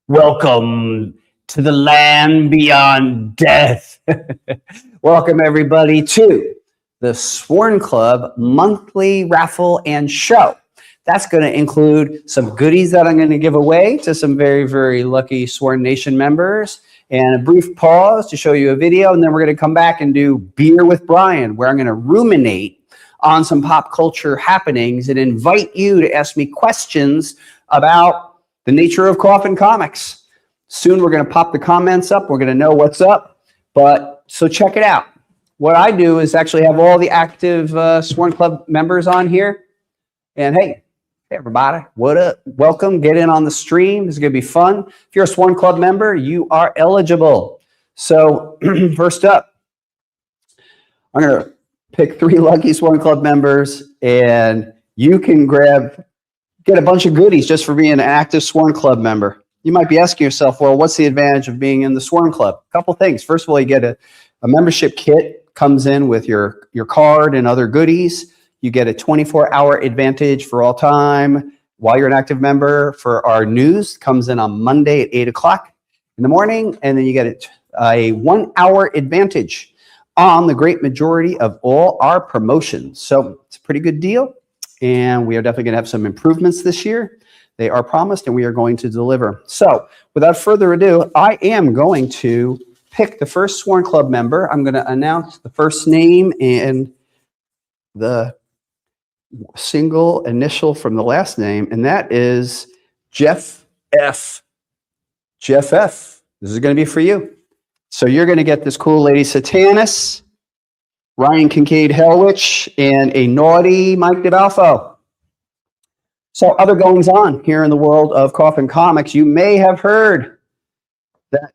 Welcome to the land beyond death. Welcome, everybody, to the Sworn Club monthly raffle and show. That's going to include some goodies that I'm going to give away to some very, very lucky Sworn Nation members, and a brief pause to show you a video, and then we're going to come back and do Beer with Brian, where I'm going to ruminate on some pop culture happenings and invite you to ask me questions about the nature of Coffin Comics. Soon we're going to pop the comments up. We're going to know what's up. So check it out. What I do is actually have all the active Sworn Club members on here. And hey everybody, what up? Welcome. Get in on the stream. It's going to be fun. If you're a Sworn Club member, you are eligible. So first up, I'm going to pick 3 lucky Sworn Club members, and you can get a bunch of goodies just for being an active Sworn Club member. You might be asking yourself, well, what's the advantage of being in the Sworn Club? A couple things. First of all, you get a membership kit, comes in with your card and other goodies. You get a 24-hour advantage for all time while you're an active member. For our news, comes in on Monday at 8 o'clock in the morning, and then you get a 1-hour advantage on the great majority of all our promotions. So it's a pretty good deal. And we are definitely going to have some improvements this year. They are promised, and we are going to deliver. So without further ado, I am going to pick the first Sworn Club member. I'm going to announce the first name and the single initial from the last name, and that is Jeff F. Jeff F. This is going to be for you. So you're going to get this cool Lady Satanis, Ryan Kincaid Hellwich, and a naughty Mike DeBalfo. So other goings on here in the world of Coffin Comics, you may have heard that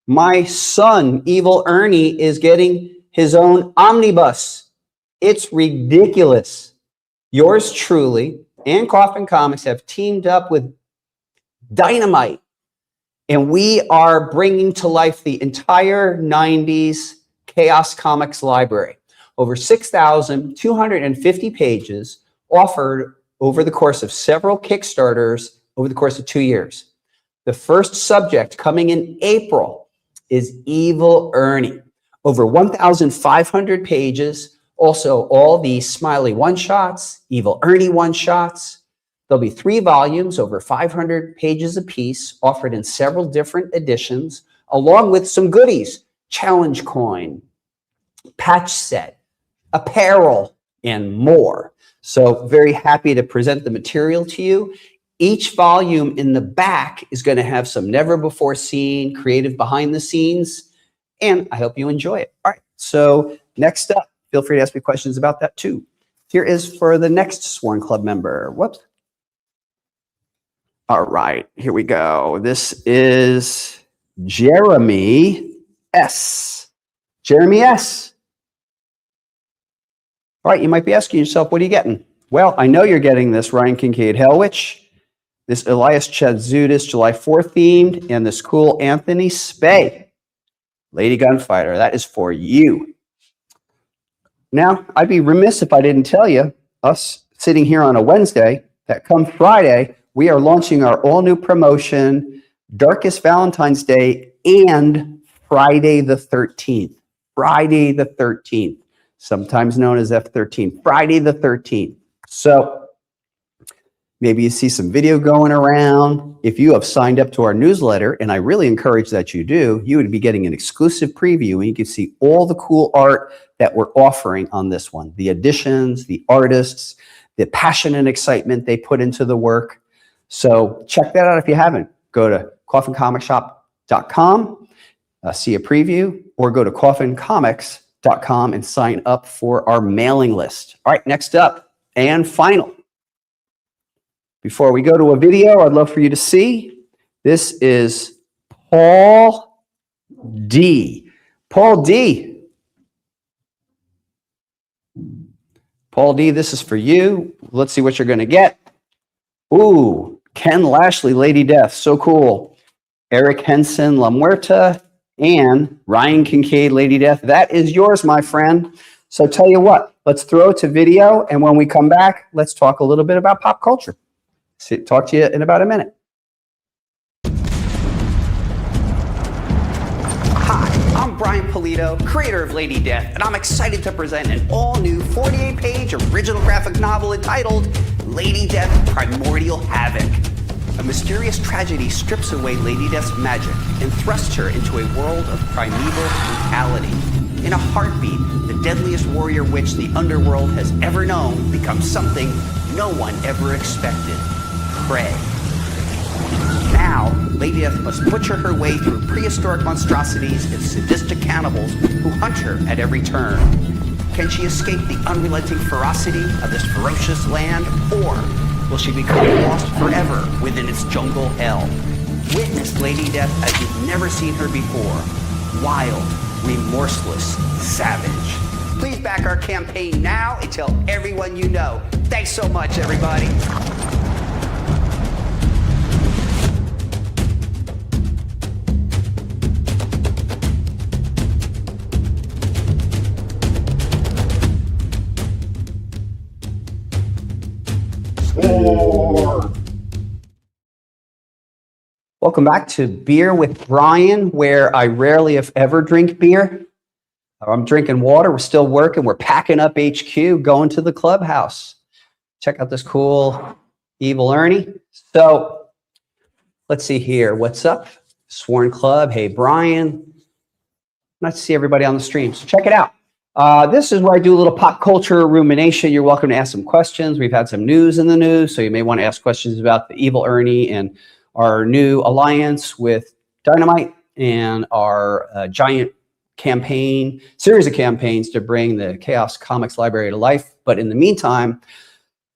my son, Evil Ernie, is getting his own omnibus. It's ridiculous. Yours truly and Coffin Comics have teamed up with Dynamite, and we are bringing to life the entire 90s Chaos Comics library. Over 6,250 pages offered over the course of several Kickstarters over the course of 2 years. The first subject coming in April is Evil Ernie. Over 1,500 pages. Also, all the Smiley one-shots, Evil Ernie one-shots. There'll be 3 volumes, over 500 pages apiece, offered in several different editions, along with some goodies, challenge coin, patch set, apparel, and more. So very happy to present the material to you. Each volume in the back is going to have some never before seen creative behind the scenes, and I hope you enjoy it. All right, so next up, feel free to ask me questions about that too. Here is for the next Sworn Club member. Whoops. All right, here we go. This is Jeremy S. Jeremy S. All right, you might be asking yourself, what are you getting? Well, I know you're getting this Ryan Kincaid Hellwich, this Elias Chadzudis July 4th themed, and this cool Anthony Spey Lady Gunfighter. That is for you. Now, I'd be remiss if I didn't tell you, us sitting here on a Wednesday, that come Friday, we are launching our all-new promotion, Darkest Valentine's Day and Friday the 13th. Friday the 13th. Sometimes known as F13, Friday the 13th. So maybe you see some video going around. If you have signed up to our newsletter, and I really encourage that you do, you would be getting an exclusive preview, and you can see all the cool art that we're offering on this one. The additions, the artists, the passion and excitement they put into the work. So check that out if you haven't. Go to coffincomicsshop.com, see a preview, or go to coffincomics.com and sign up for our mailing list. All right, next up and final. Before we go to a video, I'd love for you to see, this is Paul D. Paul D. Paul D, this is for you. Let's see what you're going to get. Ooh, Ken Lashley, Lady Death. So cool. Eric Henson, La Muerta, and Ryan Kincaid, Lady Death. That is yours, my friend. So tell you what, let's throw it to video, and when we come back, let's talk a little bit about pop culture. Talk to you in about a minute. Brian Polito, creator of Lady Death, and I'm excited to present an all-new 48-page original graphic novel entitled Lady Death Primordial Havoc. A mysterious tragedy strips away Lady Death's magic and thrusts her into a world of primeval brutality. In a heartbeat, the deadliest warrior witch the underworld has ever known becomes something no one ever expected: prey. Now, Lady Death must butcher her way through prehistoric monstrosities and sadistic cannibals who hunt her at every turn. Can she escape the unrelenting ferocity of this ferocious land, or will she become lost forever within its jungle hell? Witness Lady Death as you've never seen her before. Wild, remorseless, savage. Please back our campaign now and tell everyone you know. Thanks so much, everybody. Welcome back to Beer with Brian, where I rarely, if ever, drink beer. I'm drinking water. We're still working. We're packing up HQ, going to the clubhouse. Check out this cool Evil Ernie. So let's see here. What's up? Sworn Club. Hey, Brian. Nice to see everybody on the stream. So check it out. This is where I do a little pop culture rumination. You're welcome to ask some questions. We've had some news in the news, so you may want to ask questions about the Evil Ernie and our new alliance with Dynamite and our giant campaign, series of campaigns to bring the Chaos Comics library to life. But in the meantime,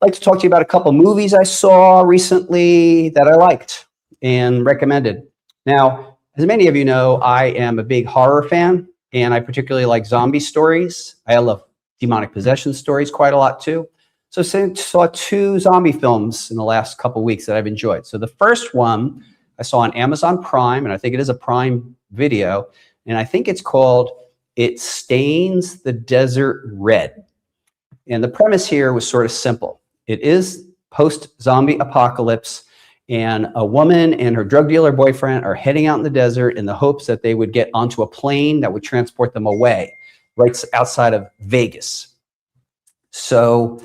I'd like to talk to you about a couple movies I saw recently that I liked and recommended. Now, as many of you know, I am a big horror fan, and I particularly like zombie stories. I love demonic possession stories quite a lot too. So I saw 2 zombie films in the last couple of weeks that I've enjoyed. So the first one I saw on Amazon Prime, and I think it is a Prime video, and I think it's called It Stains the Desert Red. And the premise here was sort of simple. It is post-zombie apocalypse, and a woman and her drug dealer boyfriend are heading out in the desert in the hopes that they would get onto a plane that would transport them away, right outside of Vegas. So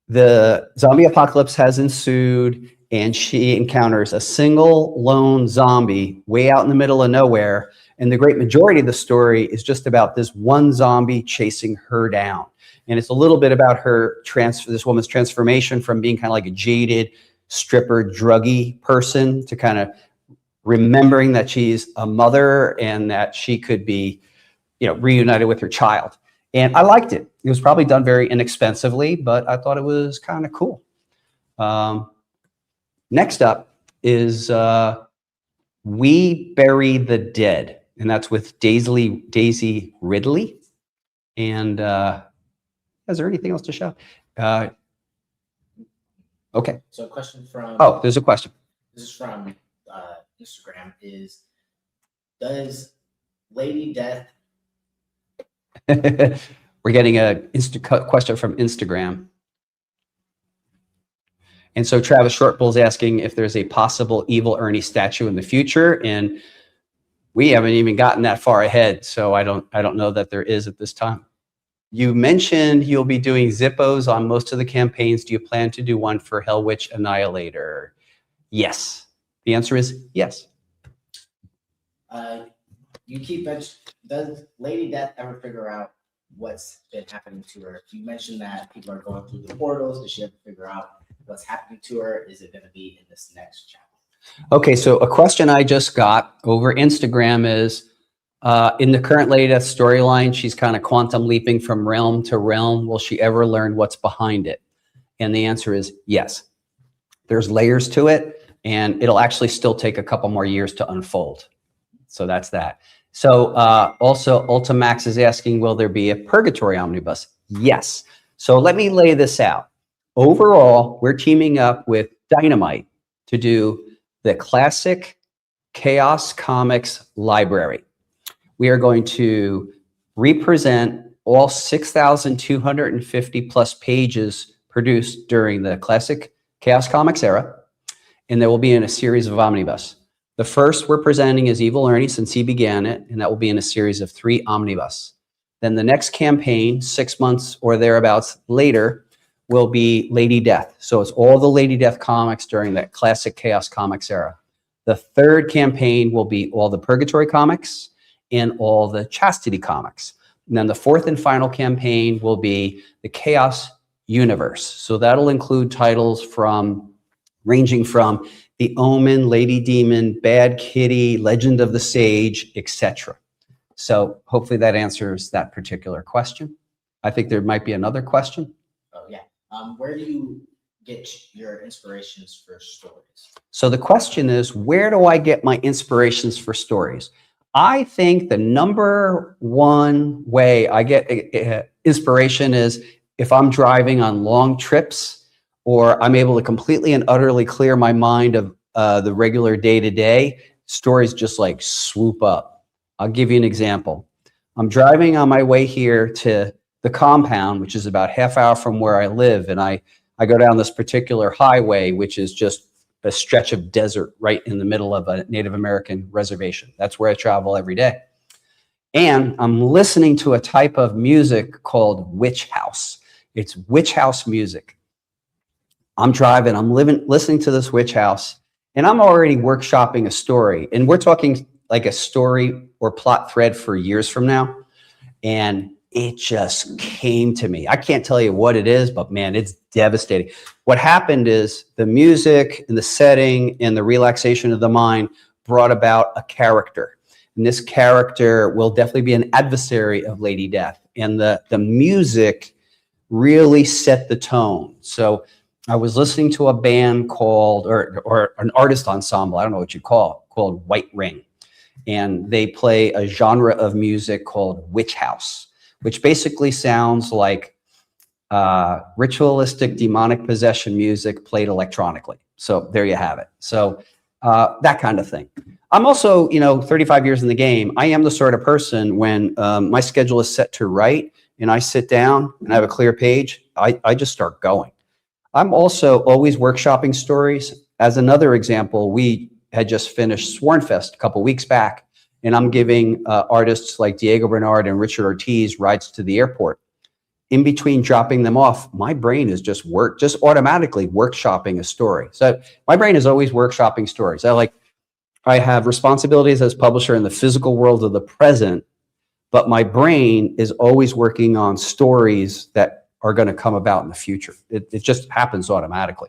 the zombie apocalypse has ensued, and she encounters a single lone zombie way out in the middle of nowhere. And the great majority of the story is just about this one zombie chasing her down. And it's a little bit about her this woman's transformation from being kind of like a jaded stripper, druggy person to kind of remembering that she's a mother and that she could be, reunited with her child. And I liked it. It was probably done very inexpensively, but I thought it was kind of cool. Next up is We Bury the Dead, and that's with Daisy Ridley. And is there anything else to show? Okay. So a question from... Oh, there's a question. This is from Instagram. Does Lady Death... We're getting a question from Instagram. And so Travis Shortbull's asking if there's a possible Evil Ernie statue in the future, and we haven't even gotten that far ahead, so I don't know that there is at this time. You mentioned you'll be doing Zippos on most of the campaigns. Do you plan to do one for Hell Witch Annihilator? Yes. The answer is yes. You keep mentioning, does Lady Death ever figure out what's been happening to her? You mentioned that people are going through the portals. Does she ever figure out what's happening to her? Is it going to be in this next chapter? Okay, so a question I just got over Instagram is, in the current Lady Death storyline, she's kind of quantum leaping from realm to realm. Will she ever learn what's behind it? And the answer is yes. There's layers to it, and it'll actually still take a couple more years to unfold. So that's that. So also Ultimax is asking, will there be a Purgatory omnibus? Yes. So let me lay this out. Overall, we're teaming up with Dynamite to do the classic Chaos Comics library. We are going to represent all 6,250 plus pages produced during the classic Chaos Comics era, and they will be in a series of omnibus. The first we're presenting is Evil Ernie, since he began it, and that will be in a series of 3 omnibus. Then the next campaign, 6 months or thereabouts later, will be Lady Death. So it's all the Lady Death comics during that classic Chaos Comics era. The third campaign will be all the Purgatory comics and all the Chastity comics. And then the fourth and final campaign will be the Chaos Universe. So that'll include titles ranging from The Omen, Lady Demon, Bad Kitty, Legend of the Sage, etc. So hopefully that answers that particular question. I think there might be another question. Oh, yeah. Where do you get your inspirations for stories? So the question is, where do I get my inspirations for stories? I think the number one way I get inspiration is if I'm driving on long trips, or I'm able to completely and utterly clear my mind of the regular day-to-day, stories just like swoop up. I'll give you an example. I'm driving on my way here to the compound, which is about half hour from where I live, and I go down this particular highway, which is just a stretch of desert right in the middle of a Native American reservation. That's where I travel every day. And I'm listening to a type of music called witch house. It's witch house music. I'm driving, I'm listening to this witch house, and I'm already workshopping a story. And we're talking like a story or plot thread for years from now. And it just came to me. I can't tell you what it is, but man, it's devastating. What happened is the music and the setting and the relaxation of the mind brought about a character. And this character will definitely be an adversary of Lady Death. And the music really set the tone. So I was listening to a band called, or an artist ensemble, I don't know what you call it, called White Ring. And they play a genre of music called witch house, which basically sounds like ritualistic demonic possession music played electronically. So there you have it. So that kind of thing. I'm also, 35 years in the game. I am the sort of person when my schedule is set to write and I sit down and I have a clear page, I just start going. I'm also always workshopping stories. As another example, we had just finished Swornfest a couple weeks back, and I'm giving artists like Diego Bernard and Richard Ortiz rides to the airport. In between dropping them off, my brain is just automatically workshopping a story. So my brain is always workshopping stories. I have responsibilities as publisher in the physical world of the present, but my brain is always working on stories that are going to come about in the future. It just happens automatically.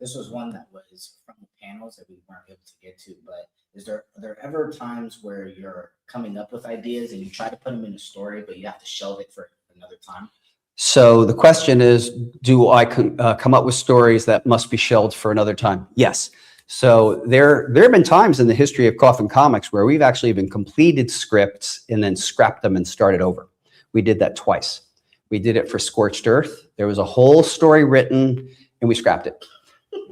This was one that was from the panels that we weren't able to get to, but are there ever times where you're coming up with ideas and you try to put them in a story, but you have to shelve it for another time? So the question is, do I come up with stories that must be shelved for another time? Yes. So there have been times in the history of Coffin Comics where we've actually even completed scripts and then scrapped them and started over. We did that twice. We did it for Scorched Earth. There was a whole story written and we scrapped it.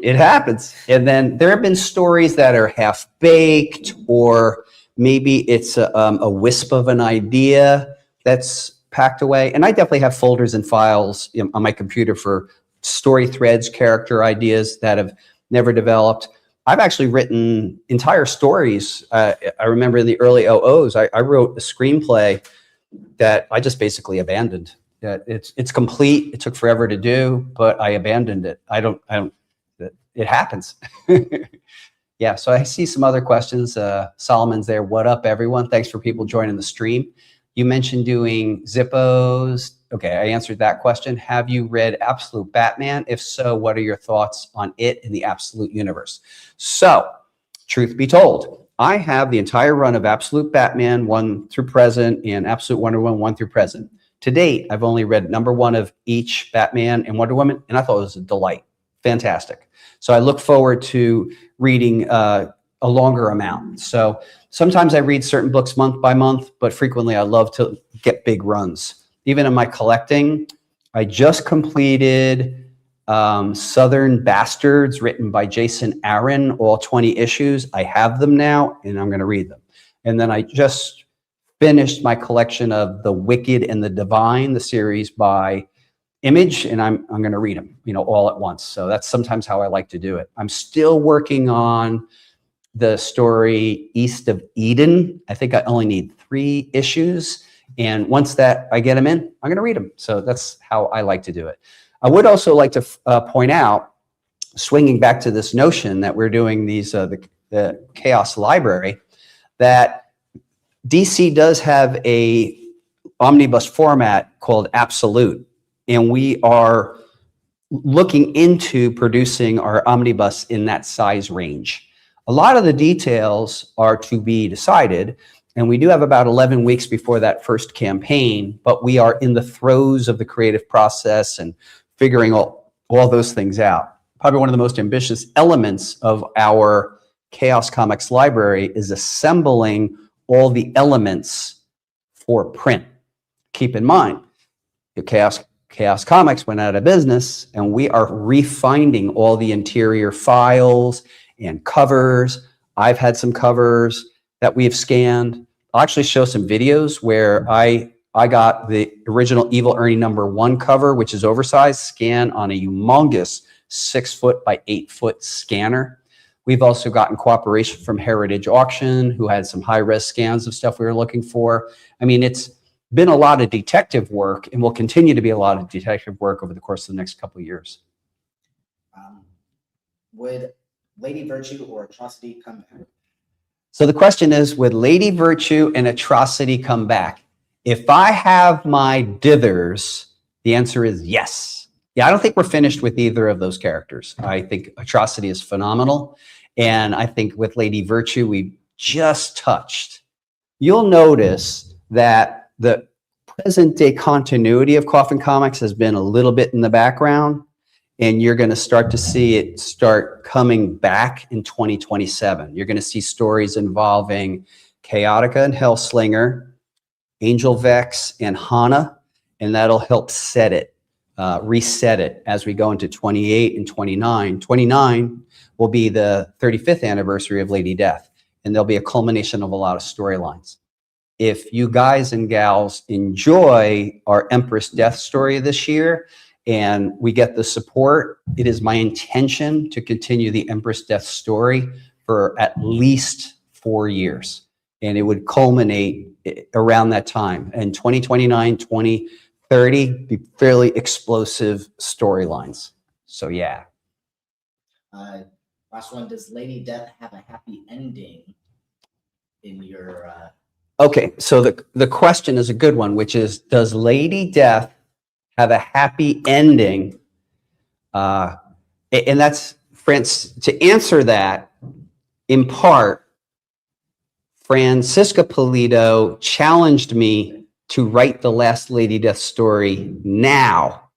It happens. And then there have been stories that are half-baked, or maybe it's a wisp of an idea that's packed away. And I definitely have folders and files on my computer for story threads, character ideas that have never developed. I've actually written entire stories. I remember in the early 00s, I wrote a screenplay that I just basically abandoned. That it's complete. It took forever to do, but I abandoned it. It happens. Yeah, so I see some other questions. Solomon's there. What up, everyone? Thanks for people joining the stream. You mentioned doing Zippos. Okay, I answered that question. Have you read Absolute Batman? If so, what are your thoughts on it in the Absolute Universe? So, truth be told, I have the entire run of Absolute Batman 1 through present and Absolute Wonder Woman 1 through present. To date, I've only read #1 of each Batman and Wonder Woman, and I thought it was a delight. Fantastic. So I look forward to reading a longer amount. So sometimes I read certain books month by month, but frequently I love to get big runs. Even in my collecting, I just completed Southern Bastards, written by Jason Aaron, all 20 issues. I have them now, and I'm going to read them. And then I just finished my collection of The Wicked and the Divine, the series by Image, and I'm going to read them, all at once. So that's sometimes how I like to do it. I'm still working on the story East of Eden. I think I only need 3 issues. And once that I get them in, I'm going to read them. So that's how I like to do it. I would also like to point out, swinging back to this notion that we're doing these the Chaos Library, that DC does have a omnibus format called Absolute, and we are looking into producing our omnibus in that size range. A lot of the details are to be decided, and we do have about 11 weeks before that first campaign, but we are in the throes of the creative process and figuring all those things out. Probably one of the most ambitious elements of our Chaos Comics library is assembling all the elements for print. Keep in mind, the Chaos Comics went out of business, and we are refinding all the interior files and covers. I've had some covers that we've scanned. I'll actually show some videos where I got the original Evil Ernie #1 cover, which is oversized, scanned on a humongous 6-foot by 8-foot scanner. We've also gotten cooperation from Heritage Auction, who had some high-res scans of stuff we were looking for. I mean, it's been a lot of detective work, and will continue to be a lot of detective work over the course of the next couple of years. Would Lady Virtue or Atrocity come back? So the question is, would Lady Virtue and Atrocity come back? If I have my dithers, the answer is yes. Yeah, I don't think we're finished with either of those characters. I think Atrocity is phenomenal. And I think with Lady Virtue, we just touched. You'll notice that the present day continuity of Coffin Comics has been a little bit in the background, and you're going to start to see it start coming back in 2027. You're going to see stories involving Chaotica and Hellslinger, Angel Vex and Hana, and that'll help set it, reset it as we go into 28 and 29. 29 will be the 35th anniversary of Lady Death, and there'll be a culmination of a lot of storylines. If you guys and gals enjoy our Empress Death story this year, and we get the support, it is my intention to continue the Empress Death story for at least 4 years. And it would culminate around that time. And 2029, 2030, be fairly explosive storylines. So yeah. Last one, does Lady Death have a happy ending in your... Okay, so the question is a good one, which is, does Lady Death have a happy ending? And that's, to answer that, in part, Francisca Polito challenged me to write the last Lady Death story now,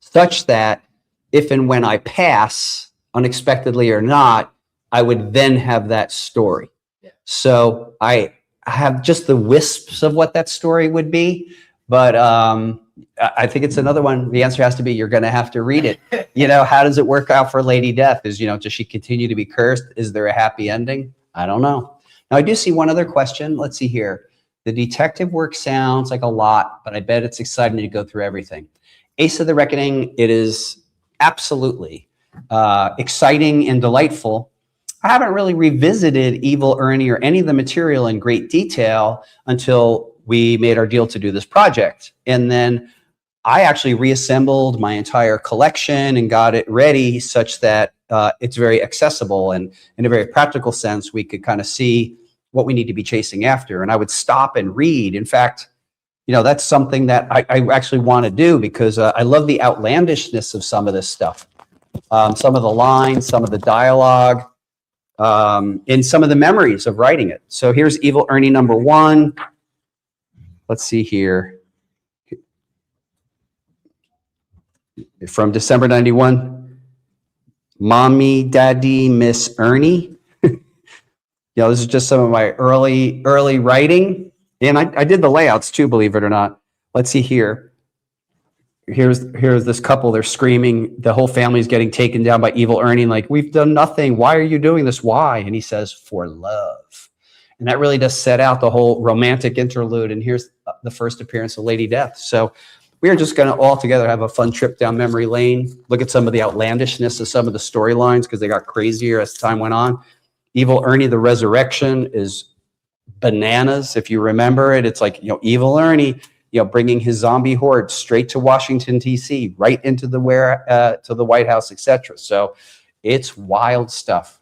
such that if and when I pass, unexpectedly or not, I would then have that story. Yeah. So I have just the wisps of what that story would be, but I think it's another one. The answer has to be, you're going to have to read it. You know, how does it work out for Lady Death? Is, you know, does she continue to be cursed? Is there a happy ending? I don't know. Now, I do see one other question. Let's see here. The detective work sounds like a lot, but I bet it's exciting to go through everything. Ace of the Reckoning, it is absolutely exciting and delightful. I haven't really revisited Evil Ernie or any of the material in great detail until we made our deal to do this project. And then I actually reassembled my entire collection and got it ready such that it's very accessible, and in a very practical sense, we could kind of see what we need to be chasing after. And I would stop and read. In fact, you know, that's something that I actually want to do, because I love the outlandishness of some of this stuff. Some of the lines, some of the dialogue, and some of the memories of writing it. So here's Evil Ernie #1. Let's see here. From December 91. Mommy, Daddy, Miss Ernie. You know, this is just some of my early writing. And I did the layouts too, believe it or not. Let's see here. Here's this couple. They're screaming. The whole family's getting taken down by Evil Ernie. Like, we've done nothing. Why are you doing this? Why? And he says, for love. And that really does set out the whole romantic interlude. And here's the first appearance of Lady Death. So we are just going to all together have a fun trip down memory lane. Look at some of the outlandishness of some of the storylines, because they got crazier as time went on. Evil Ernie, the Resurrection is bananas. If you remember it, it's like, Evil Ernie, bringing his zombie horde straight to Washington, D.C., right into the to the White House, etc. So it's wild stuff.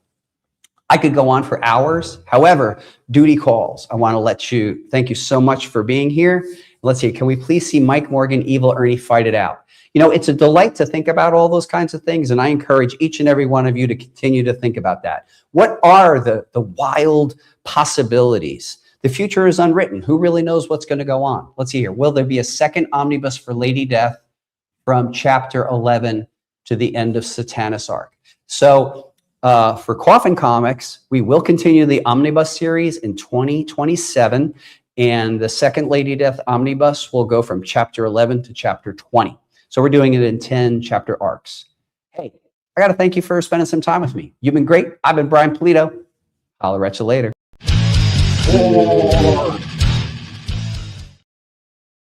I could go on for hours. However, duty calls. I want to thank you so much for being here. Let's see, can we please see Mike Morgan, Evil Ernie fight it out? It's a delight to think about all those kinds of things, and I encourage each and every one of you to continue to think about that. What are the wild possibilities? The future is unwritten. Who really knows what's going to go on? Let's see here. Will there be a second omnibus for Lady Death from chapter 11 to the end of Satanus Arc? So for Coffin Comics, we will continue the omnibus series in 2027, and the second Lady Death omnibus will go from chapter 11 to chapter 20. So we're doing it in 10 chapter arcs. Hey, I got to thank you for spending some time with me. You've been great. I've been Brian Polito. Holler at you later.